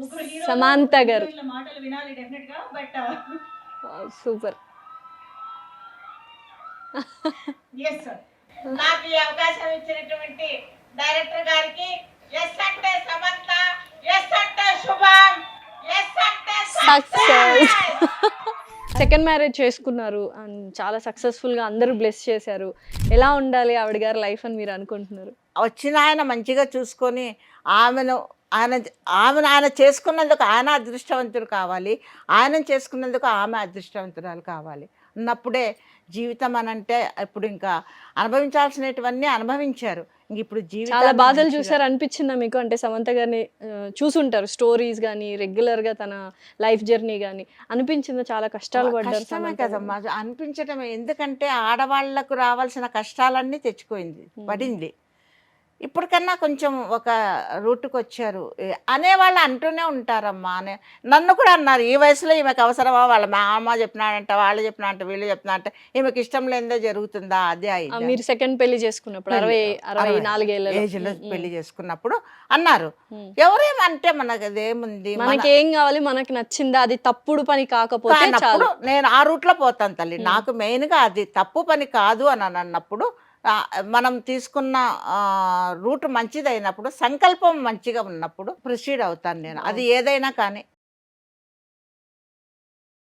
ముగ్గురు హీరోలు సమాంత ముగ్గురు గారు. హీరోయిన్ల మాటలు వినాలి డెఫినెట్ గా. But super. ఎస్ నాకు ఈ అవకాశం ఇచ్చినటువంటి డైరెక్టర్ గారికి ఎస్ అంటే సమంత, ఎస్ అంటే శుభం, ఎస్ అంటే సక్సెస్. సెకండ్ మ్యారేజ్ చేసుకున్నారు అండ్ చాలా సక్సెస్ఫుల్గా అందరూ బ్లెస్ చేశారు. ఎలా ఉండాలి ఆవిడ గారి లైఫ్ అని మీరు అనుకుంటున్నారు? వచ్చిన ఆయన మంచిగా చూసుకొని ఆమెను ఆయన ఆమెను ఆయన చేసుకున్నందుకు ఆయన అదృష్టవంతుడు కావాలి, ఆయనను చేసుకున్నందుకు ఆమె అదృష్టవంతురాలు కావాలి అన్నప్పుడే జీవితం అనంటే ఇప్పుడు ఇంకా అనుభవించాల్సినటువన్నీ అనుభవించారు. ఇంక ఇప్పుడు చాలా జీవితం బాధలు చూసారు అనిపించిందా మీకు? అంటే సమంత గారిని చూసుంటారు స్టోరీస్ కానీ రెగ్యులర్గా తన లైఫ్ జర్నీ కానీ అనిపించిందా చాలా కష్టాలు పడ్డారు కష్టమే సమంత గారు? కదమ్మా అనిపించటమే. ఎందుకంటే ఆడవాళ్లకు రావాల్సిన కష్టాలన్నీ తెచ్చుకోయింది, పడింది. ఇప్పటికన్నా కొంచెం ఒక రూట్కి వచ్చారు అనేవాళ్ళు అంటూనే ఉంటారమ్మా. నన్ను కూడా అన్నారు, ఈ వయసులో ఈమెకు అవసరమా, వాళ్ళ మా అమ్మ చెప్పినాడంట, వాళ్ళు చెప్పినాడంట, వీళ్ళు చెప్పినాడంట, ఈమెకి ఇష్టం లేనిదే జరుగుతుందా, అదే అయింది. మీరు సెకండ్ పెళ్లి చేసుకున్నప్పుడు 64 ఏళ్ళలో ఏజ్లో పెళ్లి చేసుకున్నప్పుడు అన్నారు. ఎవరేమంటే మనకు అదేముంది, మనకి ఏం కావాలి, మనకి నచ్చిందా, అది తప్పుడు పని కాకపోతే చాలు. కానప్పుడు నేను ఆ రూట్లో పోతాను తల్లి. నాకు మెయిన్గా అది తప్పు పని కాదు అని అన్నప్పుడు మనం తీసుకున్న రూట్ మంచిదైనప్పుడు, సంకల్పం మంచిగా ఉన్నప్పుడు ప్రొసీడ్ అవుతాను నేను. అది ఏదైనా కానీ